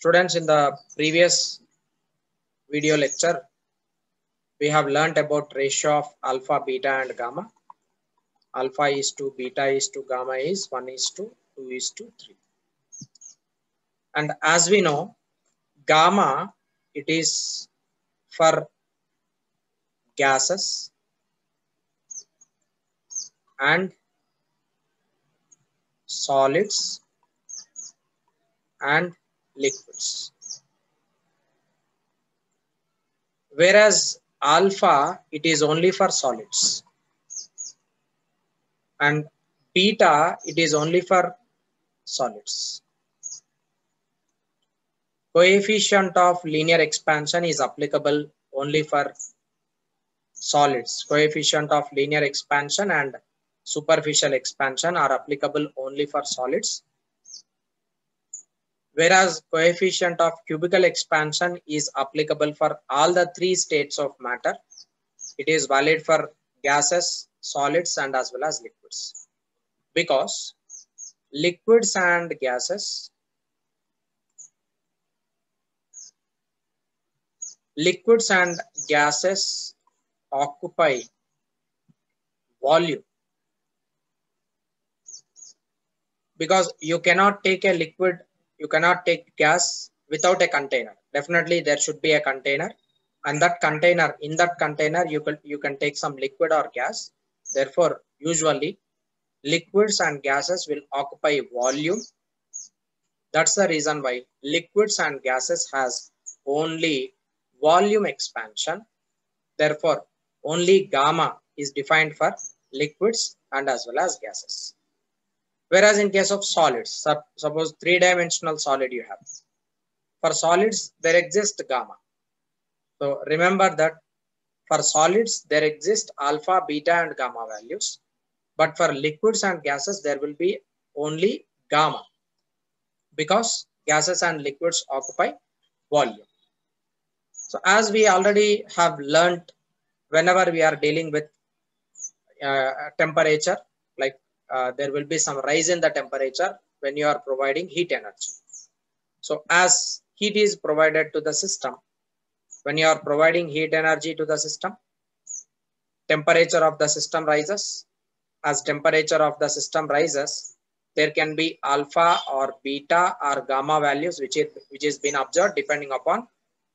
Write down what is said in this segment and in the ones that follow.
Students, in the previous video lecture, we have learnt about ratio of alpha, beta and gamma. Alpha is to beta is to gamma is 1 is to 2 is to 3. And as we know, gamma, it is for gases and solids and liquids. Whereas alpha, it is only for solids, and beta, it is only for solids. Coefficient of linear expansion is applicable only for solids. Coefficient of linear expansion and superficial expansion are applicable only for solids. Whereas coefficient of cubical expansion is applicable for all the three states of matter. It is valid for gases, solids and as well as liquids. Because liquids and gases occupy volume, because you cannot take a liquid, you cannot take gas without a container. Definitely there should be a container, and that container, in that container you can take some liquid or gas. Therefore usually liquids and gases will occupy volume. That's the reason why liquids and gases has only volume expansion. Therefore only gamma is defined for liquids and as well as gases. Whereas in case of solids, suppose three-dimensional solid you have. For solids there exists gamma. So remember that for solids there exist alpha, beta and gamma values. But for liquids and gases there will be only gamma, because gases and liquids occupy volume. So as we already have learned, whenever we are dealing with temperature, like there will be some rise in the temperature when you are providing heat energy. So as heat is provided to the system, when you are providing heat energy to the system, temperature of the system rises. As temperature of the system rises, there can be alpha or beta or gamma values which is been observed depending upon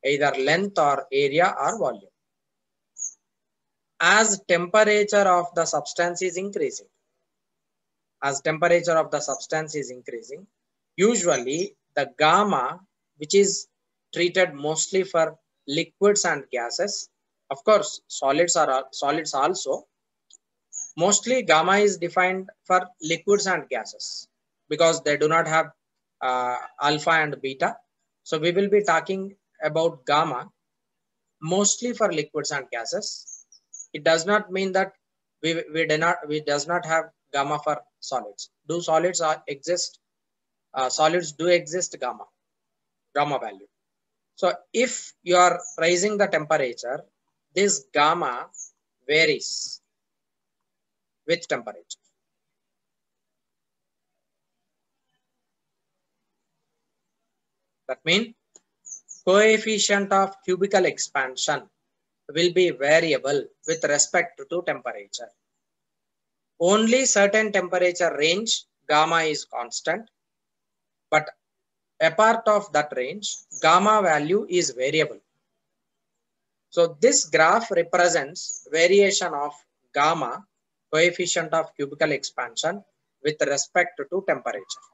either length or area or volume. As temperature of the substance is increasing, usually the gamma, which is treated mostly for liquids and gases, of course solids also, mostly gamma is defined for liquids and gases because they do not have alpha and beta. So we will be talking about gamma mostly for liquids and gases. It does not mean that we does not have gamma for solids. Do solids exist? Solids do exist gamma value. So if you are raising the temperature, this gamma varies with temperature. That means coefficient of cubical expansion will be variable with respect to temperature. Only certain temperature range gamma is constant, but a part of that range gamma value is variable. So this graph represents variation of gamma, coefficient of cubical expansion, with respect to temperature.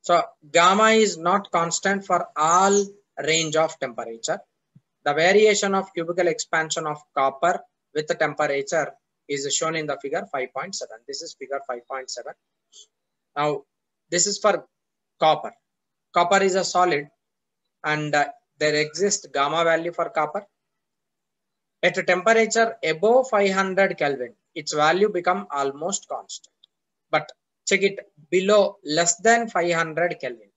So gamma is not constant for all range of temperature. The variation of cubical expansion of copper with the temperature is shown in the figure 5.7. This is figure 5.7. Now this is for copper. Copper is a solid, and there exists gamma value for copper. At a temperature above 500 Kelvin, its value become almost constant. But check it below less than 500 Kelvin.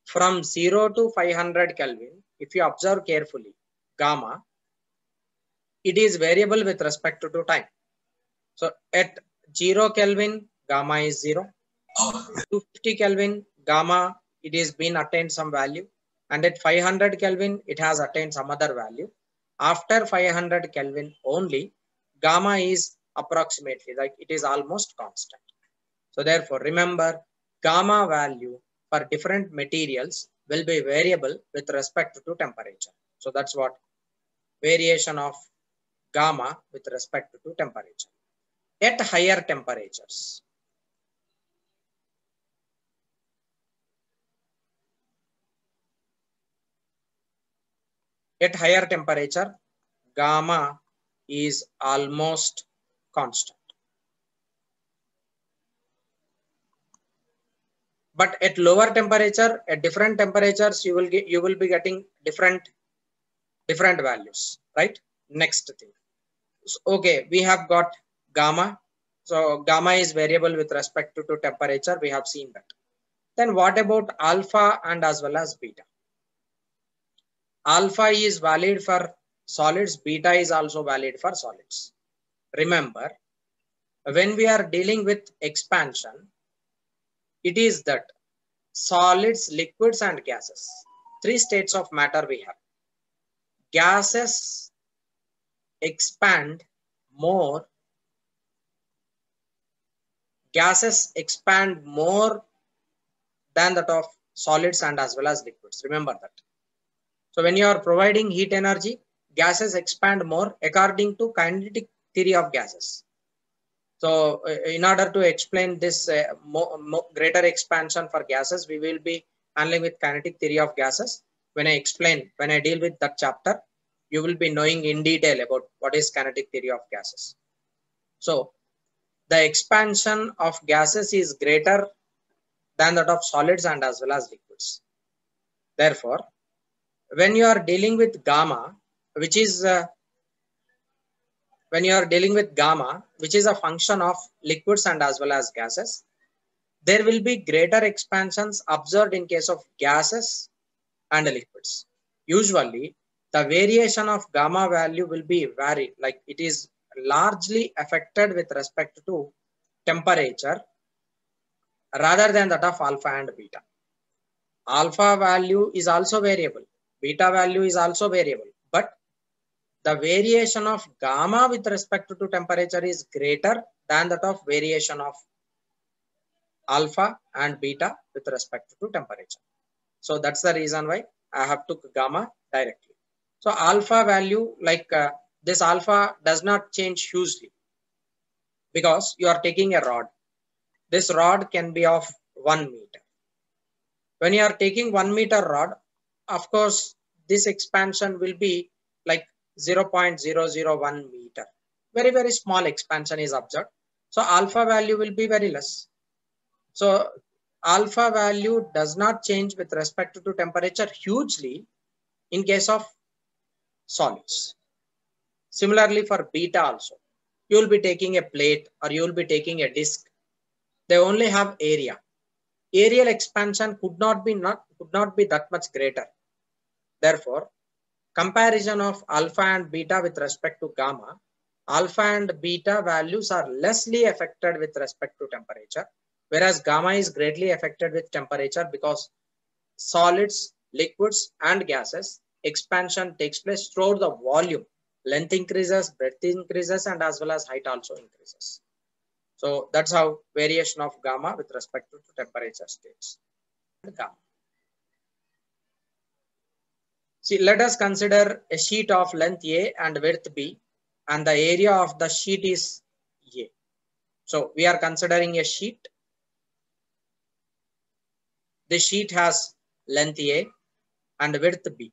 From 0 to 500 Kelvin, if you observe carefully, gamma, it is variable with respect to time. So at 0 Kelvin, gamma is 0. 250 Kelvin, gamma it is been attained some value, and at 500 Kelvin it has attained some other value. After 500 Kelvin only, gamma is approximately like it is almost constant. So therefore remember, gamma value for different materials will be variable with respect to temperature. So that's what variation of gamma with respect to temperature. At higher temperatures, gamma is almost constant. But at lower temperature, at different temperatures, you will be getting different values, right? Next thing. So, okay, we have got gamma. So gamma is variable with respect to temperature. We have seen that. Then what about alpha and as well as beta? Alpha is valid for solids, beta is also valid for solids. Remember, when we are dealing with expansion, it is that solids, liquids and gases. Three states of matter we have. Gases expand more. Gases expand more than that of solids and as well as liquids. Remember that. So when you are providing heat energy, gases expand more according to kinetic theory of gases. So in order to explain this greater expansion for gases, we will be handling with kinetic theory of gases. When I deal with that chapter, you will be knowing in detail about what is kinetic theory of gases. So the expansion of gases is greater than that of solids and as well as liquids. Therefore, when you are dealing with gamma, which is a function of liquids and as well as gases, there will be greater expansions observed in case of gases and liquids. Usually, the variation of gamma value will be varied, like it is largely affected with respect to temperature rather than that of alpha and beta. Alpha value is also variable, beta value is also variable, but the variation of gamma with respect to temperature is greater than that of variation of alpha and beta with respect to temperature. So that's the reason why I have took gamma directly. So alpha value, like this alpha does not change hugely because you are taking a rod. This rod can be of 1 meter. When you are taking 1 meter rod, of course, this expansion will be like 0.001 meter. Very, very small expansion is observed. So alpha value will be very less. So alpha value does not change with respect to temperature hugely in case of solids. Similarly for beta also, you will be taking a plate or you will be taking a disc. They only have area. Areal expansion could not be that much greater. Therefore, comparison of alpha and beta with respect to gamma, alpha and beta values are lessly affected with respect to temperature, whereas gamma is greatly affected with temperature because solids, liquids and gases expansion takes place throughout the volume. Length increases, breadth increases and as well as height also increases. So that's how variation of gamma with respect to temperature states. Gamma. See, let us consider a sheet of length A and width B, and the area of the sheet is A. So we are considering a sheet. The sheet has length A and width B.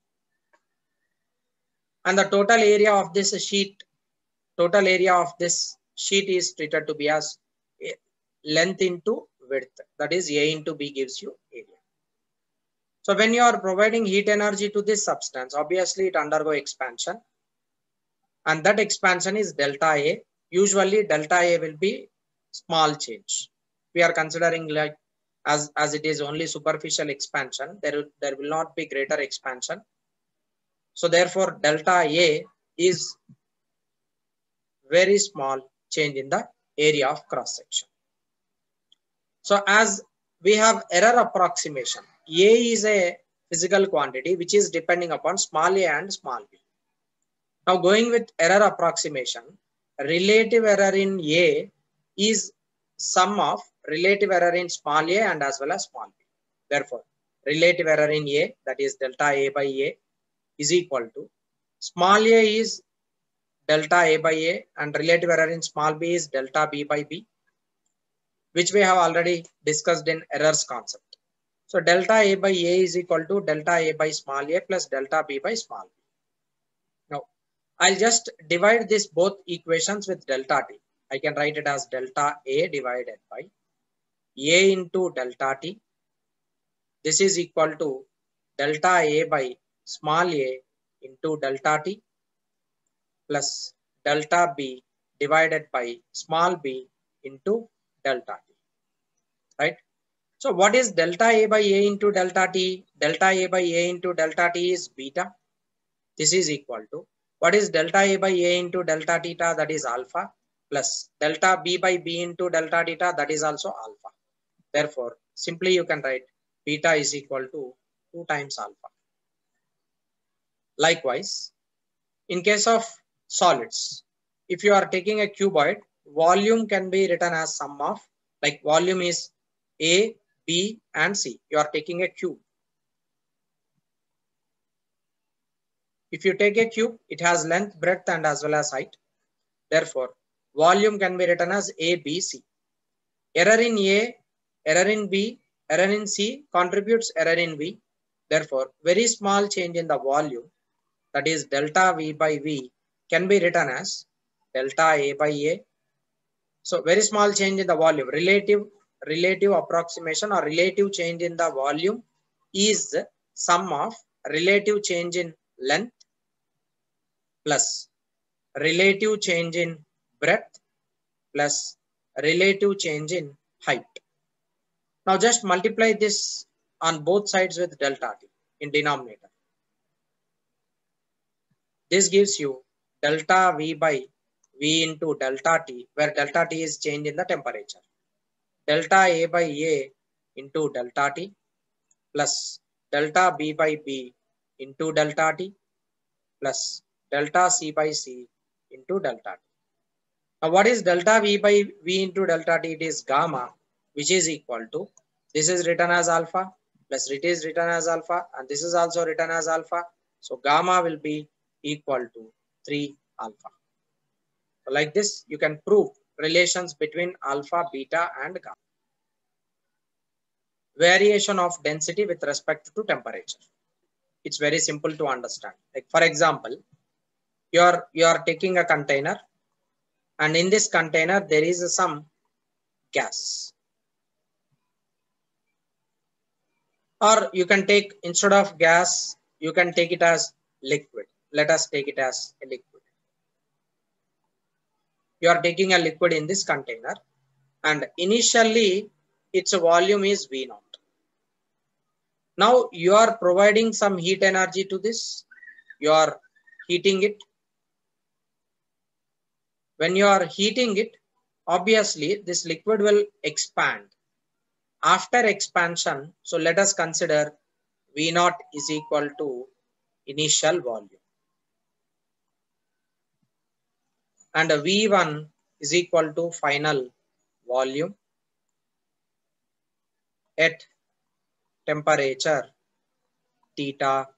And the total area of this sheet is treated to be as length into width. That is A into B gives you area. So when you are providing heat energy to this substance, obviously it undergo expansion. And that expansion is delta A. Usually delta A will be small change. We are considering like as it is only superficial expansion, there will not be greater expansion. So therefore delta A is very small change in the area of cross section. So as we have error approximation, A is a physical quantity which is depending upon small a and small b. Now going with error approximation, relative error in A is sum of relative error in small a and as well as small b. Therefore, relative error in A, that is delta A by A, is equal to small a is delta A by A and relative error in small b is delta B by B, which we have already discussed in errors concept. So delta A by A is equal to delta A by small a plus delta B by small b. Now, I'll just divide this both equations with delta t. I can write it as delta A divided by A into delta t. This is equal to delta A by small a into delta t plus delta B divided by small b into delta t, right? So what is delta A by A into delta t? Delta A by A into delta t is beta. This is equal to, what is delta A by A into delta theta? That is alpha, plus delta B by B into delta theta, that is also alpha. Therefore, simply you can write beta is equal to 2 times alpha. Likewise, in case of solids, if you are taking a cuboid, volume can be written as sum of, like volume is A, B and C. You are taking a cube. If you take a cube, it has length, breadth and as well as height. Therefore, volume can be written as A, B, C. Error in A, error in B, error in C contributes error in V. Therefore, very small change in the volume, that is delta V by V, can be written as delta A by A. So very small change in the volume, relative approximation or relative change in the volume is sum of relative change in length plus relative change in breadth plus relative change in height. Now just multiply this on both sides with delta t in denominator. This gives you delta V by V into delta T, where delta T is change in the temperature. Delta A by A into delta T plus delta B by B into delta T plus delta C by C into delta T. Now what is delta V by V into delta T? It is gamma, which is equal to, this is written as alpha plus it is written as alpha and this is also written as alpha. So gamma will be equal to 3 alpha. So like this, you can prove relations between alpha, beta and gamma. Variation of density with respect to temperature. It's very simple to understand. Like for example, you are taking a container and in this container there is some gas. Or you can take, instead of gas, you can take it as liquid. Let us take it as a liquid. You are taking a liquid in this container and initially its volume is V0. Now you are providing some heat energy to this. You are heating it. When you are heating it, obviously this liquid will expand. After expansion, so let us consider V0 is equal to initial volume. And V1 is equal to final volume at temperature theta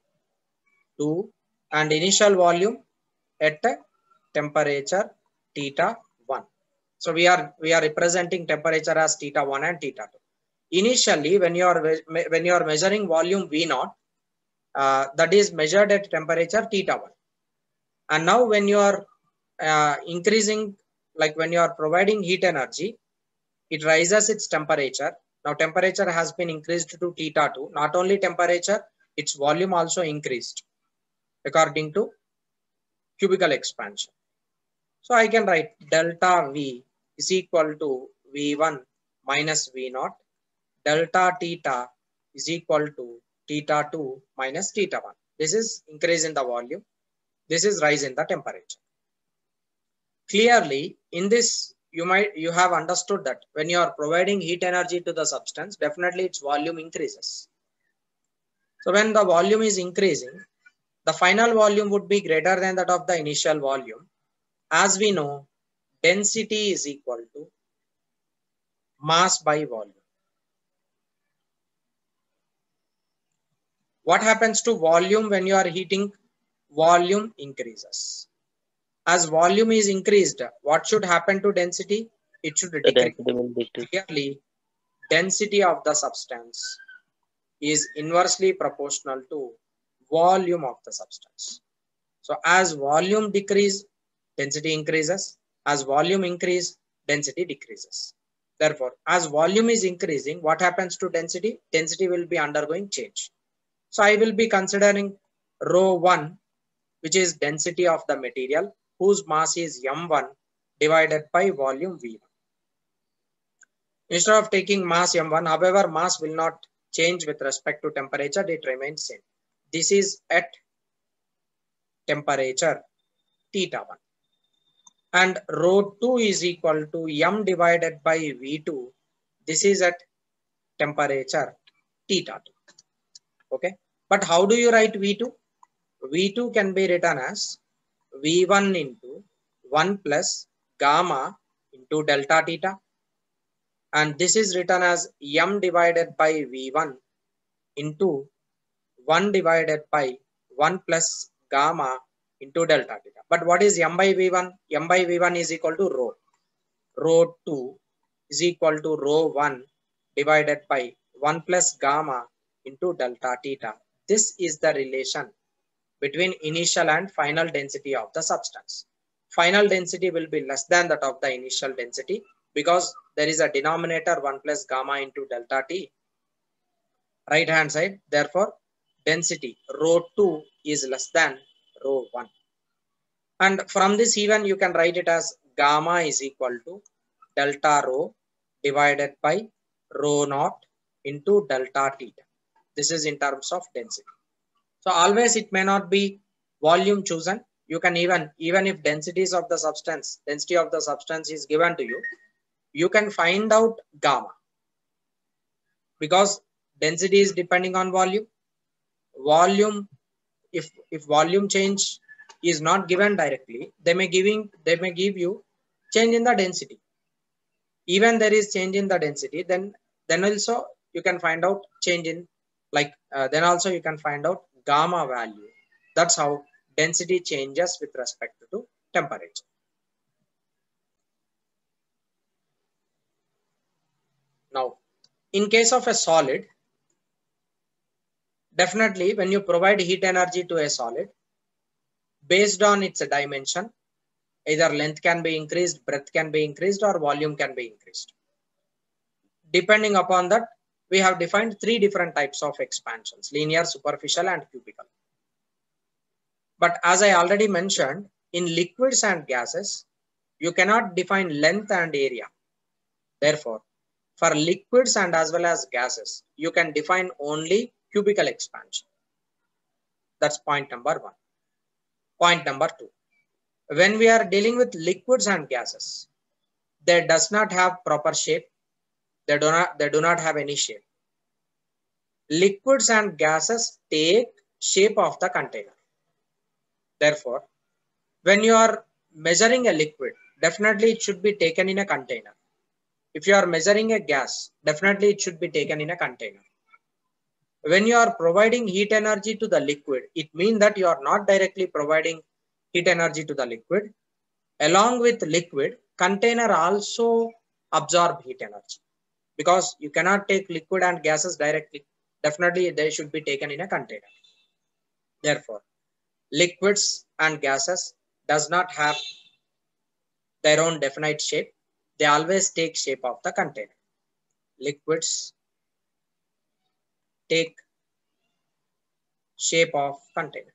2 and initial volume at temperature theta 1. So we are representing temperature as theta 1 and theta 2. Initially, when you are measuring volume V0, that is measured at temperature theta 1. And now when you are increasing, like when you are providing heat energy, it rises its temperature. Now temperature has been increased to theta 2. Not only temperature, its volume also increased according to cubical expansion. So I can write delta V is equal to V1 minus V0. Delta theta is equal to theta 2 minus theta 1. This is increase in the volume. This is rise in the temperature. Clearly, in this, you have understood that when you are providing heat energy to the substance, definitely its volume increases. So when the volume is increasing, the final volume would be greater than that of the initial volume. As we know, density is equal to mass by volume. What happens to volume when you are heating? Volume increases. As volume is increased, what should happen to density? It should The decrease. density will decrease. Clearly, density of the substance is inversely proportional to volume of the substance. So as volume decrease, density increases. As volume increase, density decreases. Therefore, as volume is increasing, what happens to density? Density will be undergoing change. So I will be considering rho 1, which is density of the material, whose mass is m1 divided by volume v1. Instead of taking mass m1, however, mass will not change with respect to temperature, it remains same. This is at temperature theta 1. And rho 2 is equal to m divided by v2. This is at temperature theta 2. Okay. But how do you write v2? v2 can be written as v1 into 1 plus gamma into delta theta. And this is written as m divided by v1 into 1 divided by 1 plus gamma into delta theta. But what is m by v1? M by v1 is equal to rho. Rho 2 is equal to rho 1 divided by 1 plus gamma into delta theta. This is the relation between initial and final density of the substance. Final density will be less than that of the initial density because there is a denominator 1 plus gamma into delta t right hand side. Therefore, density rho 2 is less than rho 1. And from this even you can write it as gamma is equal to delta rho divided by rho naught into delta theta. This is in terms of density. So always it may not be volume chosen. You can even if density of the substance is given to you, you can find out gamma because density is depending on volume. Volume, if volume change is not given directly, they may give you change in the density. Even there is change in the density, then also you can find out change in then also you can find out gamma value. That's how density changes with respect to temperature. Now, in case of a solid, definitely when you provide heat energy to a solid, based on its dimension, either length can be increased, breadth can be increased, or volume can be increased. Depending upon that, we have defined 3 different types of expansions: linear, superficial, and cubical. But as I already mentioned, in liquids and gases, you cannot define length and area. Therefore, for liquids and as well as gases, you can define only cubical expansion. That's point number 1. Point number 2. When we are dealing with liquids and gases, they does not have proper shape. They do not have any shape. Liquids and gases take shape of the container. Therefore, when you are measuring a liquid, definitely it should be taken in a container. If you are measuring a gas, definitely it should be taken in a container. When you are providing heat energy to the liquid, it means that you are not directly providing heat energy to the liquid. Along with liquid, container also absorb heat energy because you cannot take liquid and gases directly. Definitely they should be taken in a container. Therefore, liquids and gases does not have their own definite shape. They always take shape of the container. Liquids take shape of container.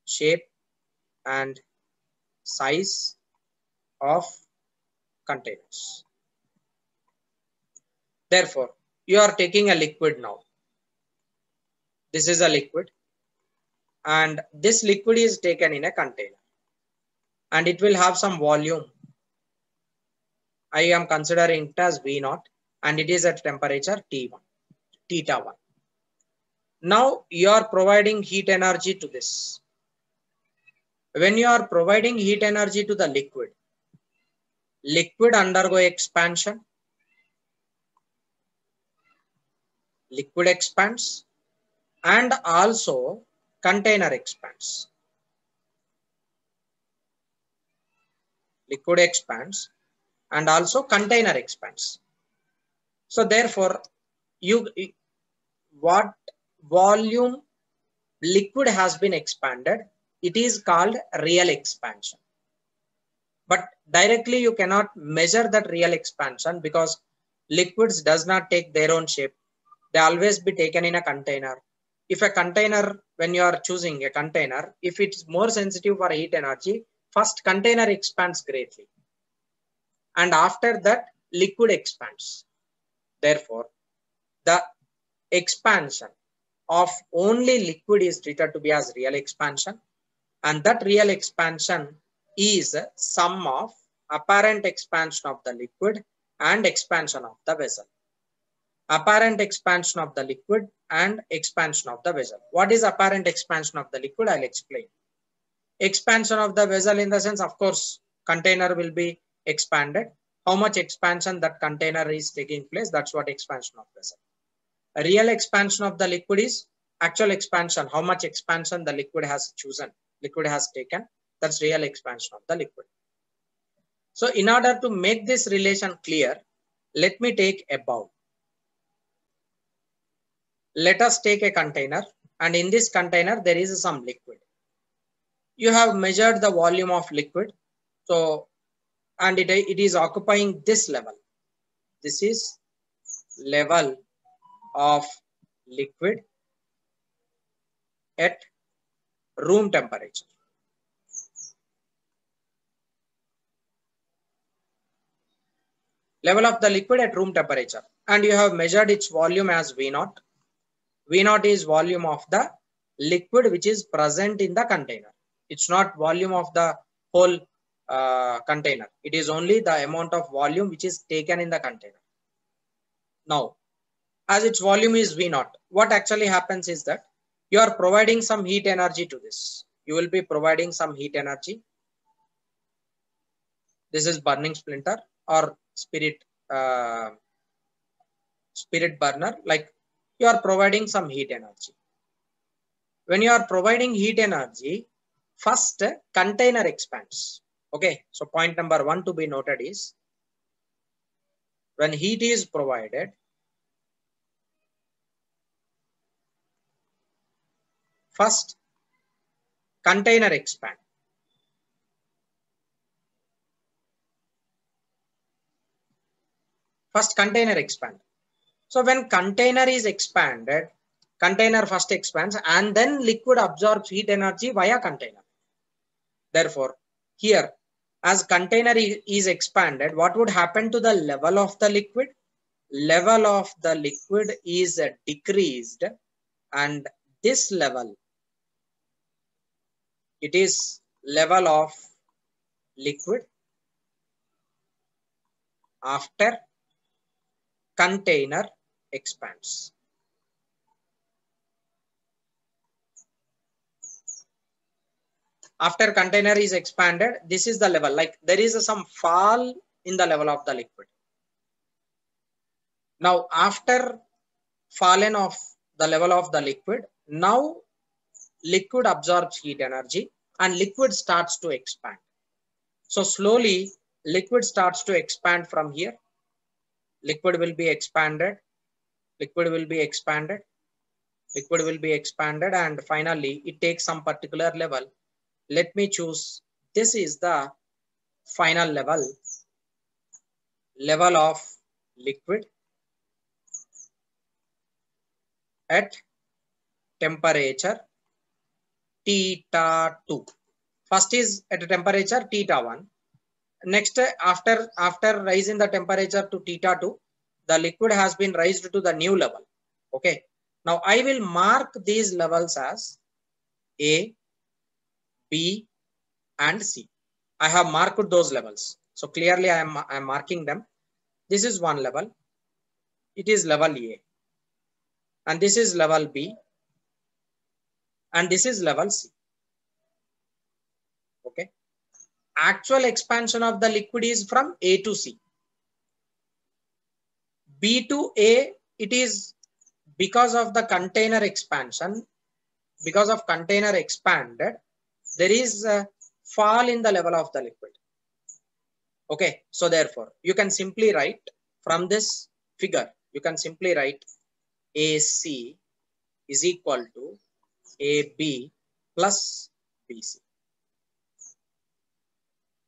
Shape and size of containers. Therefore, you are taking a liquid now. This is a liquid and this liquid is taken in a container and it will have some volume. I am considering it as V0 and it is at temperature T1, theta 1. Now you are providing heat energy to this. When you are providing heat energy to the liquid, liquid undergo expansion, liquid expands, and also container expands. Liquid expands and also container expands. So therefore, what volume liquid has been expanded, it is called real expansion. But directly you cannot measure that real expansion because liquids does not take their own shape. They always be taken in a container. If a container, when you are choosing a container, if it's more sensitive for heat energy, first container expands greatly. And after that, liquid expands. Therefore, the expansion of only liquid is treated to be as real expansion. And that real expansion is sum of apparent expansion of the liquid and expansion of the vessel. Apparent expansion of the liquid and expansion of the vessel. What is apparent expansion of the liquid? I'll explain. Expansion of the vessel in the sense, of course, container will be expanded. How much expansion that container is taking place, that's what expansion of vessel. A real expansion of the liquid is actual expansion, how much expansion the liquid has chosen, liquid has taken, that's real expansion of the liquid. So in order to make this relation clear, let me take a bowl. Let us take a container, and in this container there is some liquid. You have measured the volume of liquid, so and it is occupying this level. This is level of liquid at room temperature. Level of the liquid at room temperature, and you have measured its volume as V0. V0 is volume of the liquid which is present in the container. It's not volume of the whole container. It is only the amount of volume which is taken in the container. Now, as its volume is V0, what actually happens is that you are providing some heat energy to this. You will be providing some heat energy. This is burning splinter or spirit burner. Like, you are providing some heat energy. When you are providing heat energy, first container expands. Okay, so point number 1 to be noted is, when heat is provided, first container expand. First container expand. So when container is expanded, container first expands and then liquid absorbs heat energy via container. Therefore, here as container is expanded, what would happen to the level of the liquid? Level of the liquid is decreased, and this level, it is level of liquid after container expands. After container is expanded, this is the level, like there is some fall in the level of the liquid. Now after fallen of the level of the liquid, now liquid absorbs heat energy and liquid starts to expand. So slowly liquid starts to expand from here. Liquid will be expanded, liquid will be expanded, liquid will be expanded, and finally it takes some particular level. Let me choose, this is the final level, level of liquid at temperature theta 2. First is at a temperature theta 1. Next, after raising the temperature to theta 2, the liquid has been raised to the new level. Okay. Now I will mark these levels as A, B, and C. I have marked those levels. So clearly I am marking them. This is one level. It is level A. And this is level B. and this is level C. Okay. Actual expansion of the liquid is from A to C. B to A, it is because of the container expansion, because of container expanded, there is a fall in the level of the liquid. Okay, so therefore you can simply write from this figure, you can simply write AC is equal to AB plus BC.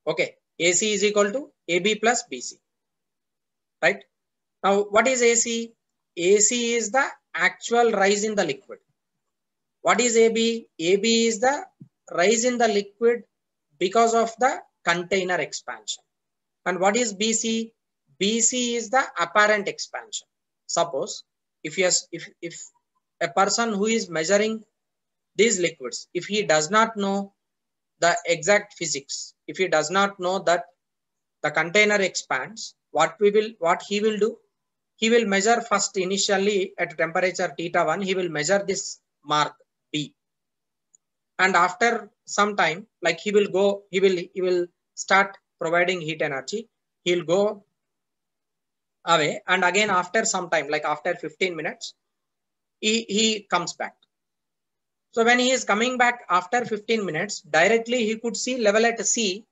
Okay, AC is equal to AB plus BC, right? Now what is AC? AC is the actual rise in the liquid. What is AB? AB is the rise in the liquid because of the container expansion. And what is BC? BC is the apparent expansion. Suppose if a person who is measuring these liquids, if he does not know the exact physics, if he does not know that the container expands, what he will do? He will measure first initially at temperature θ1, he will measure this mark B. And after some time, like he will start providing heat energy. He'll go away, and again after some time, like after 15 minutes, he comes back. So when he is coming back after 15 minutes, directly he could see level at C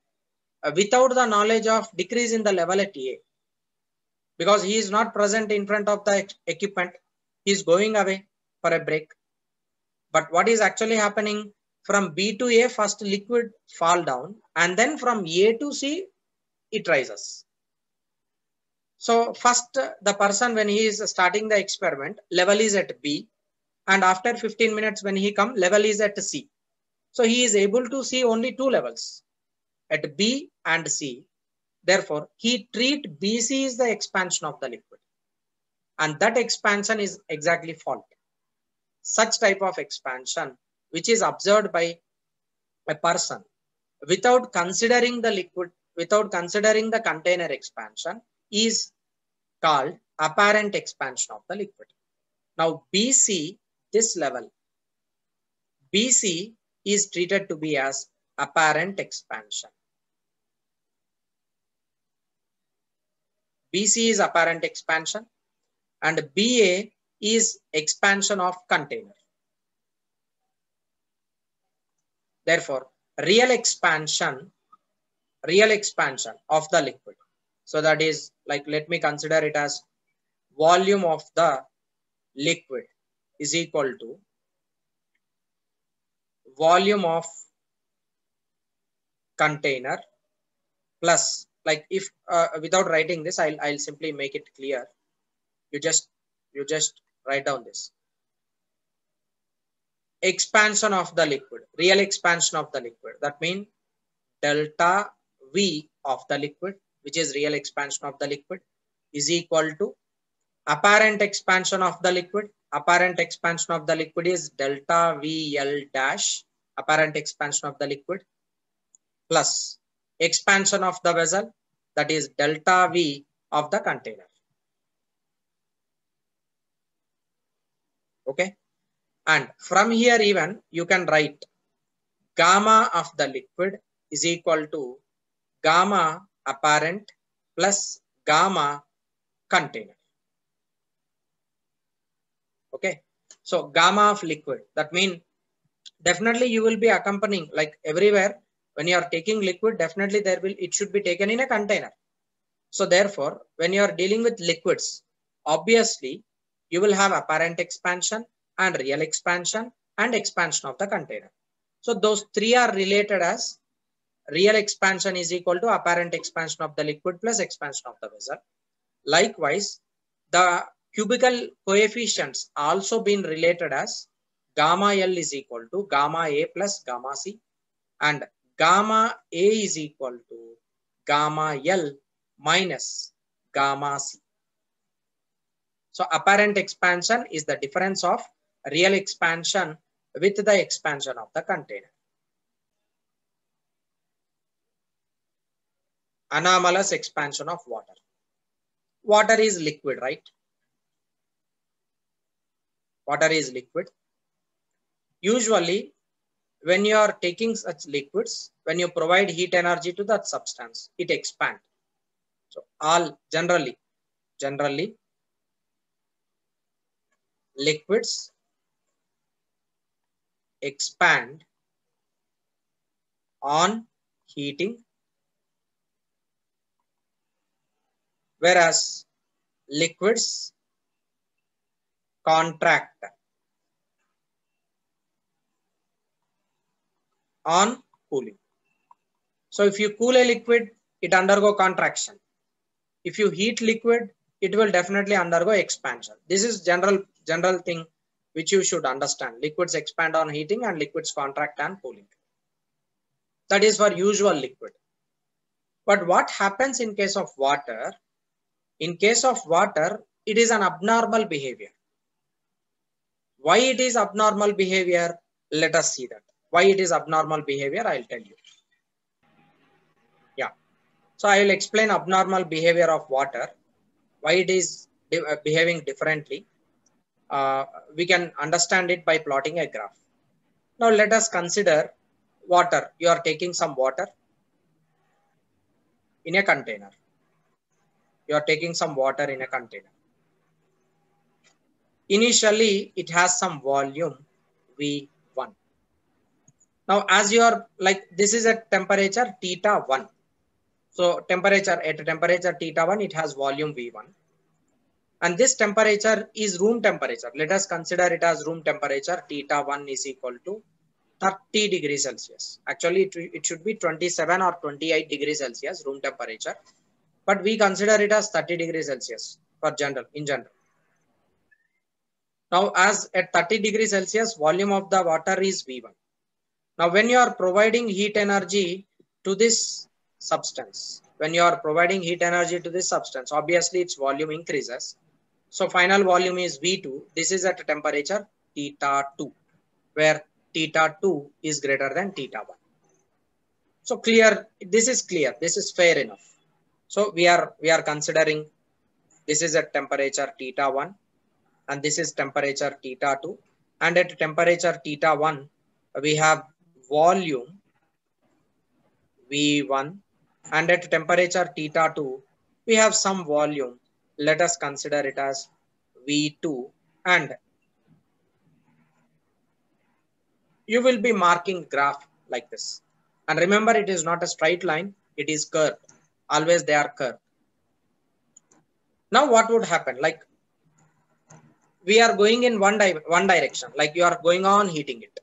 without the knowledge of decrease in the level at A. Because he is not present in front of the equipment, he is going away for a break. But what is actually happening? From B to A, first liquid fall down, and then from A to C, it rises. So first the person, when he is starting the experiment, level is at B, and after 15 minutes when he come, level is at C. So he is able to see only two levels, at B and C. Therefore, he treat BC is the expansion of the liquid, and that expansion is exactly fault. Such type of expansion which is observed by a person without considering the liquid, without considering the container expansion, is called apparent expansion of the liquid. Now BC, this level, BC is treated to be as apparent expansion. BC is apparent expansion, and BA is expansion of container. Therefore, real expansion of the liquid. So that is like, let me consider it as volume of the liquid is equal to volume of container plus, like if without writing this, I'll simply make it clear. You just write down this. Expansion of the liquid, real expansion of the liquid. That means delta V of the liquid, which is real expansion of the liquid, is equal to apparent expansion of the liquid. Apparent expansion of the liquid is delta VL dash, apparent expansion of the liquid, plus expansion of the vessel, that is delta V of the container. Okay. And from here even you can write gamma of the liquid is equal to gamma apparent plus gamma container. Okay. So gamma of liquid, that means definitely you will be accompanying, like everywhere when you are taking liquid, definitely it should be taken in a container. So therefore, when you are dealing with liquids, obviously you will have apparent expansion and real expansion and expansion of the container. So those three are related as real expansion is equal to apparent expansion of the liquid plus expansion of the vessel. Likewise, the cubical coefficients also been related as gamma L is equal to gamma A plus gamma C, and gamma A is equal to gamma L minus gamma C. So apparent expansion is the difference of real expansion with the expansion of the container. Anomalous expansion of water. Water is liquid, right? Water is liquid. Usually, when you are taking such liquids, when you provide heat energy to that substance, it expands. So all generally liquids expand on heating, whereas liquids contract on cooling. So if you cool a liquid, it undergo contraction. If you heat liquid, it will definitely undergo expansion. This is general thing which you should understand. Liquids expand on heating and liquids contract on cooling. That is for usual liquid. But what happens in case of water? In case of water, it is an abnormal behavior. Why it is abnormal behavior? Let us see that. Why it is abnormal behavior, I'll tell you. Yeah. So I will explain abnormal behavior of water, why it is behaving differently. We can understand it by plotting a graph. Now let us consider water. You are taking some water in a container. You are taking some water in a container. Initially, it has some volume V1. Now, as you are like, this is at temperature theta 1. So at temperature theta 1, it has volume V1. And this temperature is room temperature. Let us consider it as room temperature. Theta 1 is equal to 30 degrees Celsius. Actually, it should be 27 or 28 degrees Celsius room temperature. But we consider it as 30 degrees Celsius in general. Now, as at 30 degrees Celsius, volume of the water is V1. Now, when you are providing heat energy to this substance, obviously its volume increases. So final volume is V2. This is at temperature theta 2, where theta 2 is greater than theta 1. So clear, this is clear, this is fair enough. So we are considering this is at temperature theta 1 and this is temperature theta 2, and at temperature theta 1 we have volume V1, and at temperature theta 2 we have some volume. Let us consider it as V2, and you will be marking graph like this. And remember, it is not a straight line, it is curved. Always they are curved. Now what would happen? Like we are going in one direction, like you are going on heating it.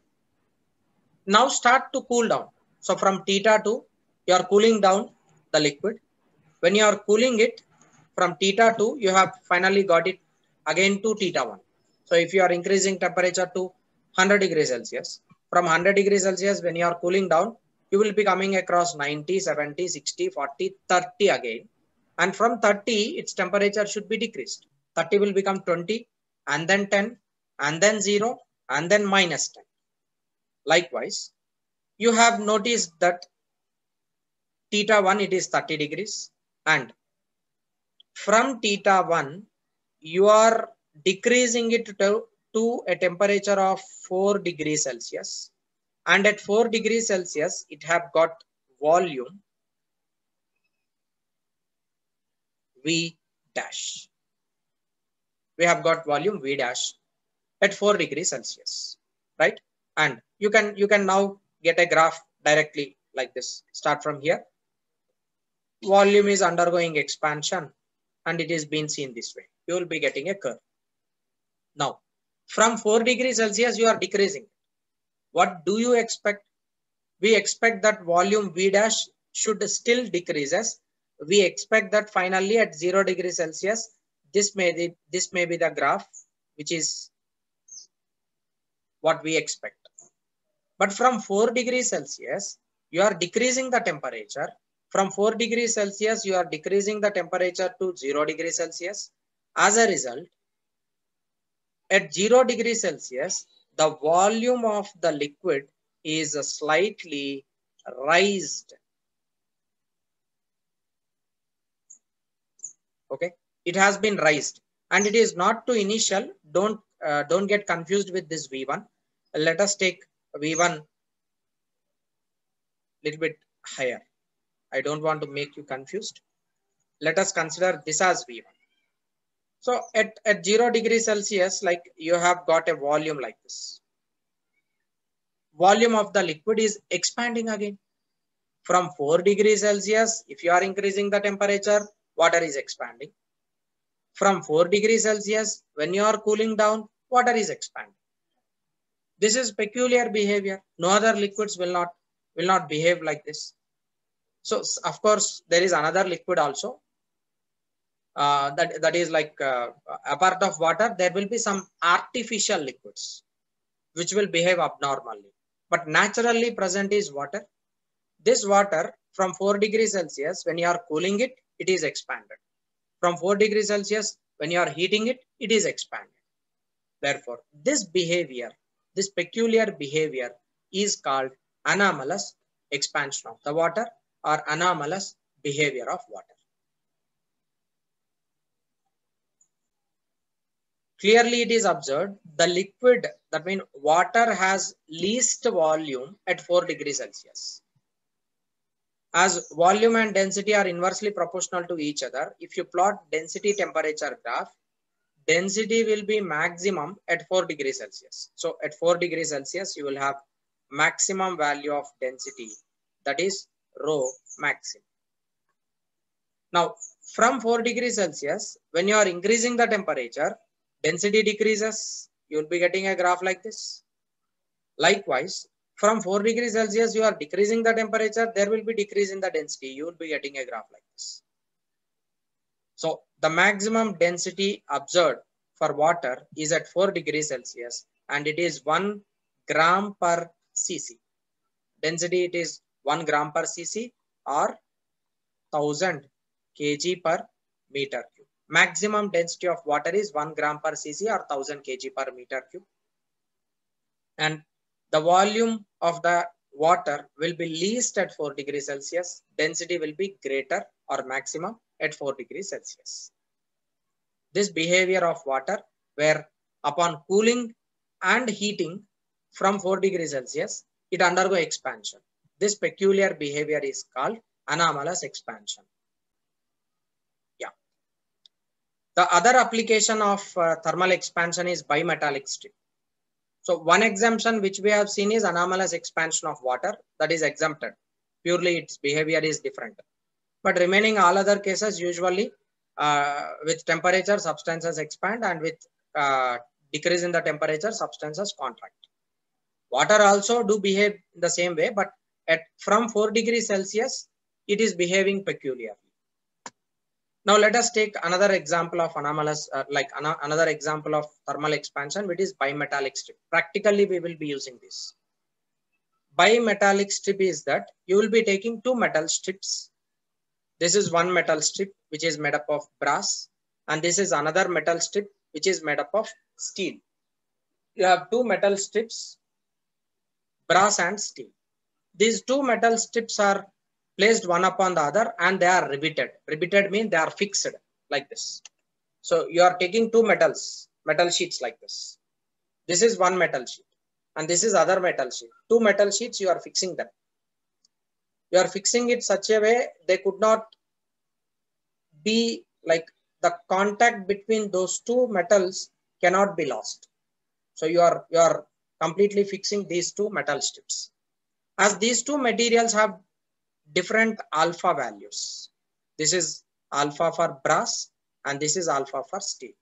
Now start to cool down. So from theta 2, you are cooling down the liquid. When you are cooling it from theta 2, you have finally got it again to theta 1. So if you are increasing temperature to 100 degrees Celsius, from 100 degrees Celsius, when you are cooling down, you will be coming across 90, 70, 60, 40, 30 again. And from 30, its temperature should be decreased. 30 will become 20, and then 10, and then 0, and then minus 10. Likewise, you have noticed that theta 1, it is 30 degrees, and from theta 1, you are decreasing it to a temperature of 4 degrees Celsius. And at 4 degrees Celsius, it have got volume V dash. We have got volume V dash at 4 degrees Celsius, right? And you can now get a graph directly like this. Start from here. Volume is undergoing expansion, and it is being seen this way. You will be getting a curve. Now, from 4 degrees Celsius, you are decreasing. What do you expect? We expect that volume V dash should still decreases. We expect that finally at 0 degrees Celsius, this may be the graph, which is what we expect. But from 4 degrees Celsius, you are decreasing the temperature. From 4 degrees Celsius, you are decreasing the temperature to 0 degrees Celsius. As a result, at 0 degrees Celsius, the volume of the liquid is slightly raised. Okay, it has been raised, and it is not to initial. Don't get confused with this V1. Let us take V1 little bit higher. I don't want to make you confused. Let us consider this as V1. So at 0 degrees Celsius, like you have got a volume like this. Volume of the liquid is expanding again. From 4 degrees Celsius, if you are increasing the temperature, water is expanding. From 4 degrees Celsius, when you are cooling down, water is expanding. This is peculiar behavior. No other liquids will not behave like this. So of course, there is another liquid also. That is like apart of water, there will be some artificial liquids which will behave abnormally. But naturally present is water. This water from 4 degrees Celsius, when you are cooling it, it is expanded. From 4 degrees Celsius, when you are heating it, it is expanded. Therefore, this behavior, this peculiar behavior is called anomalous expansion of the water or anomalous behavior of water. Clearly, it is observed the liquid, that means water, has least volume at 4 degrees Celsius. As volume and density are inversely proportional to each other, if you plot density temperature graph, density will be maximum at 4 degrees Celsius. So at 4 degrees Celsius, you will have maximum value of density, that is rho maximum. Now from 4 degrees Celsius, when you are increasing the temperature, density decreases. You will be getting a graph like this. Likewise, from 4 degrees Celsius, you are decreasing the temperature, there will be decrease in the density. You will be getting a graph like this. So the maximum density observed for water is at 4 degrees Celsius and it is 1 gram per cc. Density, it is 1 gram per cc or 1000 kg per meter cube. Maximum density of water is 1 gram per cc or 1000 kg per meter cube. And the volume of the water will be least at 4 degrees Celsius. Density will be greater or maximum at 4 degrees Celsius. This behavior of water, where upon cooling and heating from 4 degrees Celsius, it undergo expansion. This peculiar behavior is called anomalous expansion. Yeah. The other application of thermal expansion is bimetallic strip. So one exemption which we have seen is anomalous expansion of water, that is exempted. Purely its behavior is different. But remaining all other cases, usually with temperature, substances expand, and with decrease in the temperature, substances contract. Water also do behave the same way, but from 4 degrees Celsius, it is behaving peculiarly. Now let us take another example of anomalous, another example of thermal expansion, which is bimetallic strip. Practically, we will be using this. Bimetallic strip is that you will be taking two metal strips. This is one metal strip which is made up of brass, and this is another metal strip which is made up of steel. You have two metal strips, brass and steel. These two metal strips are placed one upon the other and they are riveted. Riveted means they are fixed like this. So you are taking two metal sheets like this. This is one metal sheet and this is other metal sheet. Two metal sheets, you are fixing them. You are fixing it such a way they could not be, like, the contact between those two metals cannot be lost. So you are completely fixing these two metal strips. As these two materials have different alpha values. This is alpha for brass and this is alpha for steel.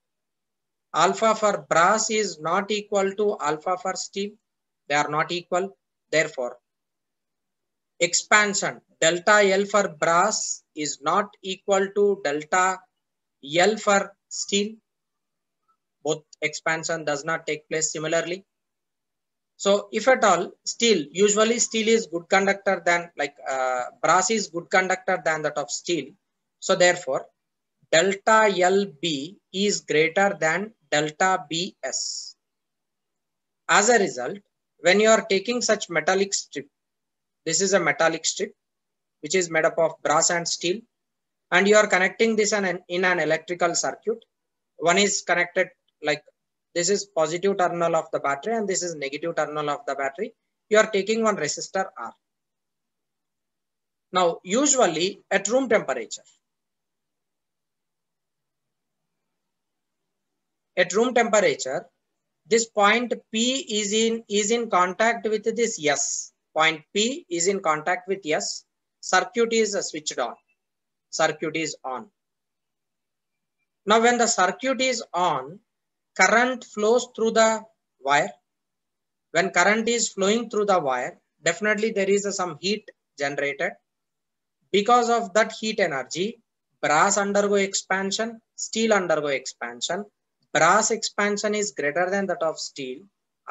Alpha for brass is not equal to alpha for steel. They are not equal. Therefore, expansion delta L for brass is not equal to delta L for steel. Both expansion does not take place similarly. So if at all steel, usually steel is good conductor than, brass is good conductor than that of steel. So therefore delta LB is greater than delta BS. As a result, when you are taking such metallic strip, this is a metallic strip which is made up of brass and steel, and you are connecting this in an electrical circuit. One is connected, like This is positive terminal of the battery and this is negative terminal of the battery. You are taking one resistor R. Now, usually at room temperature, this point P is in contact with this S. Point P is in contact with S. Circuit is switched on. Circuit is on. Now, when the circuit is on, current flows through the wire. When current is flowing through the wire, definitely there is some heat generated. Because of that heat energy, brass undergo expansion, steel undergo expansion. Brass expansion is greater than that of steel.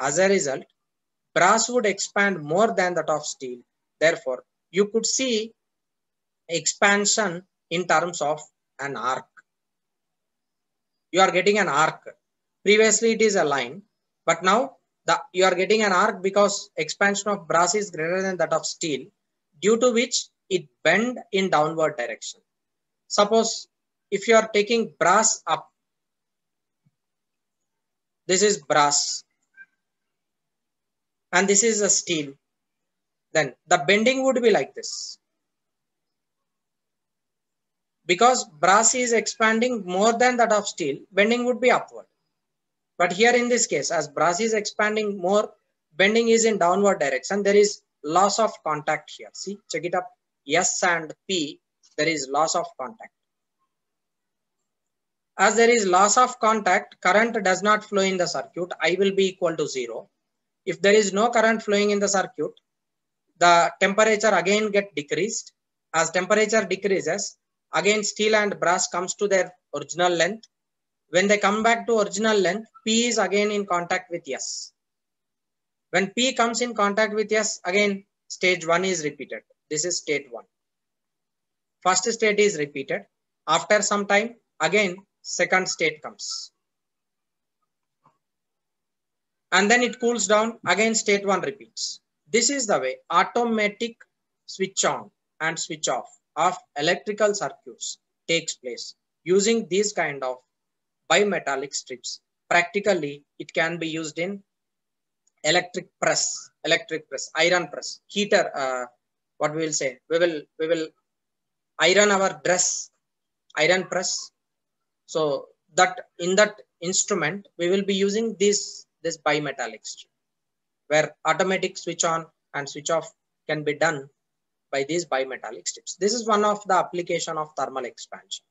As a result, brass would expand more than that of steel. Therefore, you could see expansion in terms of an arc. You are getting an arc. Previously, it is a line, but now you are getting an arc because expansion of brass is greater than that of steel, due to which it bend in downward direction. Suppose if you are taking brass up, this is brass and this is a steel, then the bending would be like this. Because brass is expanding more than that of steel, bending would be upward. But here in this case, as brass is expanding more, bending is in downward direction. There is loss of contact here. See, check it up. S and P, there is loss of contact. As there is loss of contact, current does not flow in the circuit. I will be equal to 0. If there is no current flowing in the circuit, the temperature again get decreased. As temperature decreases, again steel and brass comes to their original length. When they come back to original length, P is again in contact with S. When P comes in contact with S, again stage 1 is repeated. This is state 1. First state is repeated. After some time, again second state comes. And then it cools down, again state 1 repeats. This is the way automatic switch on and switch off of electrical circuits takes place using these kind of bimetallic strips. Practically, it can be used in electric press, iron press, heater. What we will say, we will iron our dress, iron press. So that in that instrument, we will be using this bimetallic strip, where automatic switch on and switch off can be done by these bimetallic strips. This is one of the application of thermal expansion.